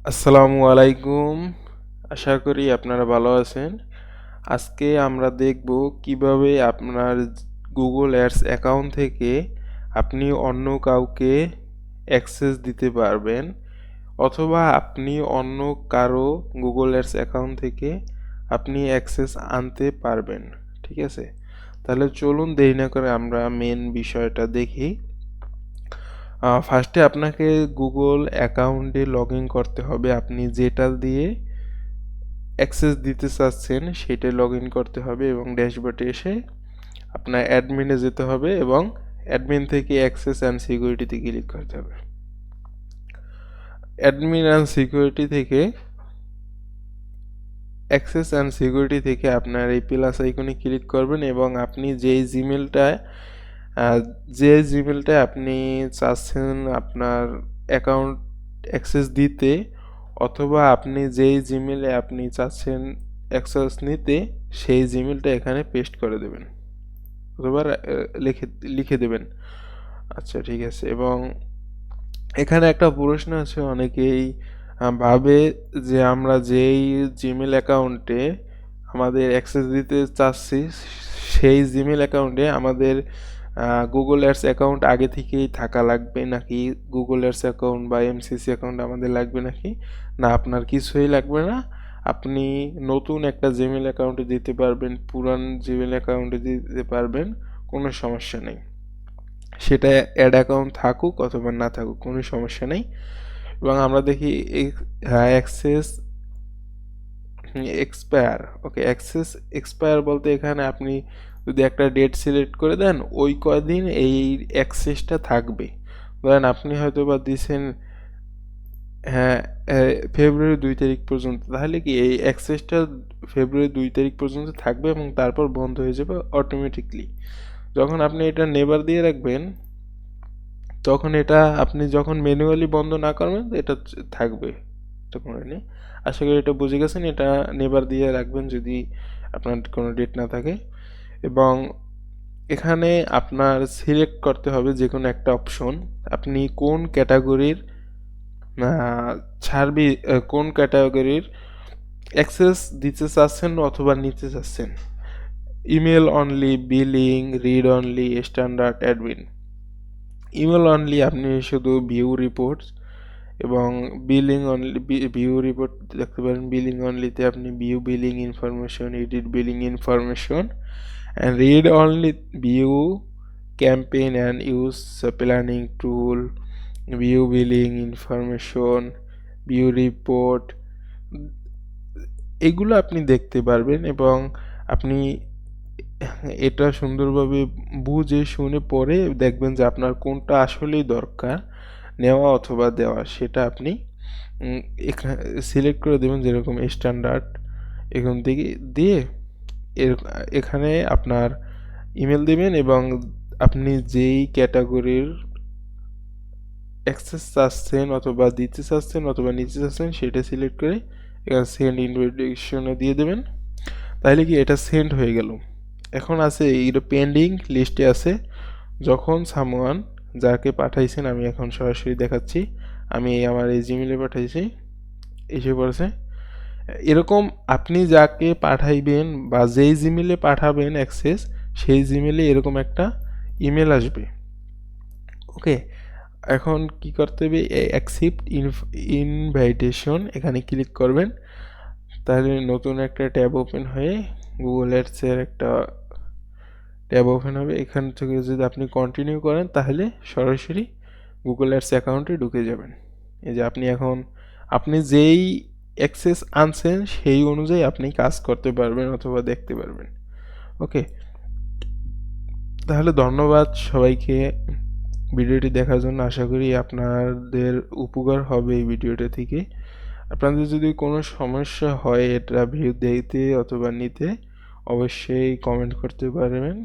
আসসালামু আলাইকুম। আশা করি আপনারা ভালো আছেন। আজকে আমরা দেখব কিভাবে আপনার গুগল অ্যাডস অ্যাকাউন্ট থেকে আপনি অন্য কাউকে অ্যাক্সেস দিতে পারবেন, অথবা আপনি অন্য কারো গুগল অ্যাডস অ্যাকাউন্ট থেকে আপনি অ্যাক্সেস আনতে পারবেন। ঠিক আছে? তাহলে চলুন দেরি না করে আমরা মেন বিষয়টা দেখি। ফার্স্টে আপনাকে গুগল অ্যাকাউন্টে লগ ইন করতে হবে। আপনি যেটা দিয়ে অ্যাক্সেস দিতে চাচ্ছেন সেটাই লগ ইন করতে হবে এবং ড্যাশবোর্ডে এসে আপনার অ্যাডমিনে যেতে হবে এবং অ্যাডমিন থেকে অ্যাক্সেস অ্যান্ড সিকিউরিটিতে ক্লিক করতে হবে। অ্যাডমিন অ্যান্ড সিকিউরিটি থেকে অ্যাক্সেস অ্যান্ড সিকিউরিটি থেকে আপনার এই প্লাস আইকনে ক্লিক করবেন এবং আপনি যে জিমেলটায় আপনি চাচ্ছেন আপনার অ্যাকাউন্ট অ্যাক্সেস দিতে, অথবা আপনি যেই জিমেলে আপনি চাচ্ছেন অ্যাক্সেস নিতে, সেই জিমেলটা এখানে পেস্ট করে দেবেন অথবা লিখে লিখে দেবেন। আচ্ছা, ঠিক আছে। এবং এখানে একটা প্রশ্ন আছে, অনেকেই ভাবে যে আমরা যেই জিমেল অ্যাকাউন্টে আমাদের অ্যাক্সেস দিতে চাচ্ছি সেই জিমেল অ্যাকাউন্টে আমাদের গুগল অ্যাডস অ্যাকাউন্ট আগে থেকেই থাকা লাগবে নাকি, গুগল অ্যাডস অ্যাকাউন্ট বা এমসিসি অ্যাকাউন্ট আমাদের লাগবে নাকি। না, আপনার কিছুই লাগবে না। আপনি নতুন একটা জিমেল অ্যাকাউন্টে দিতে পারবেন, পুরান জিমেল অ্যাকাউন্টে দিতে পারবেন, কোনো সমস্যা নেই। সেটা অ্যাড অ্যাকাউন্ট থাকুক অথবা না থাকুক, কোনো সমস্যা নেই। এবং আমরা দেখি অ্যাক্সেস এক্সপায়ার। ওকে, অ্যাক্সেস এক্সপায়ার বলতে এখানে আপনি যদি একটা ডেট সিলেক্ট করে দেন, ওই কদিন এই অ্যাক্সেসটা থাকবে। ধরেন আপনি হয়তো বা দিছেন হ্যাঁ ফেব্রুয়ারি 2 তারিখ পর্যন্ত, তাহলে কি এই অ্যাক্সেসটা ফেব্রুয়ারি 2 তারিখ পর্যন্ত থাকবে এবং তারপর বন্ধ হয়ে যাবে অটোমেটিকলি। যখন আপনি এটা নেভার দিয়ে রাখবেন, তখন এটা আপনি যখন ম্যানুয়ালি বন্ধ না করবেন এটা থাকবে। এটা করে নিই। আশা করি এটা বুঝে গেছেন। এটা নেভার দিয়ে রাখবেন যদি আপনার কোনো ডেট না থাকে। এবং এখানে আপনার সিলেক্ট করতে হবে যে কোনো একটা অপশন। আপনি কোন ক্যাটাগরির কোন ক্যাটাগরির অ্যাক্সেস দিতে চাচ্ছেন অথবা নিতে চাচ্ছেন। Email only, billing, read only, standard, admin. Email only আপনি শুধু ভিউ রিপোর্টস এবং বিলিং অনলি, ভিউ রিপোর্ট দেখতে পারেন। বিলিং অনলিতে আপনি view billing information, edit billing information, and read only view campaign and use planning tool, view billing information, view report, এগুলো আপনি দেখতে পারবেন। এবং আপনি এটা সুন্দরভাবে বুঝে শুনে পরে দেখবেন যে আপনার কোনটা আসলেই দরকার নেওয়া অথবা দেওয়া, সেটা আপনি এখানে সিলেক্ট করে দেবেন। যেরকম স্ট্যান্ডার্ড এখান থেকে দিয়ে এর এখানে আপনার ইমেল দেবেন এবং আপনি যেই ক্যাটাগরির অ্যাক্সেস চাচ্ছেন অথবা দিতে চাচ্ছেন অথবা নিতে চাচ্ছেন সেটা সিলেক্ট করে এখানে সেন্ড ইনভিটেশনে দিয়ে দেবেন। তাহলে কি এটা সেন্ড হয়ে গেল। এখন আছে এটা পেন্ডিং লিস্টে আছে। যখন সামওয়ান যাকে পাঠাইছেন, আমি এখন সরাসরি দেখাচ্ছি, আমি আমার এই জিমেলে পাঠাইছি, এসে পড়েছে। এরকম আপনি যাকে পাঠাইবেন বা যেই জিমেলে পাঠাবেন অ্যাক্সেস, সেই জিমেলে এরকম একটা ইমেল আসবে। ওকে, এখন কি করতে হবে, অ্যাকসেপ্ট ইনভাইটেশন এখানে ক্লিক করবেন। তাহলে নতুন একটা ট্যাব ওপেন হয়ে গুগল অ্যাডসের একটা ট্যাব ওপেন হবে। এখান থেকে যদি আপনি কন্টিনিউ করেন তাহলে সরাসরি গুগল অ্যাডস অ্যাকাউন্টে ঢুকে যাবেন। এই যে আপনি যেই অ্যাক্সেস আনছেন সেই অনুযায়ী আপনি কাজ করতে পারবেন অথবা দেখতে পারবেন। ওকে, তাহলে ধন্যবাদ সবাইকে ভিডিওটি দেখার জন্য। আশা করি আপনাদের উপকার হবে এই ভিডিওটা থেকে। আপনাদের যদি কোনো সমস্যা হয় এটা ভিউ দেখতে অথবা নিতে, অবশ্যই কমেন্ট করতে পারবেন।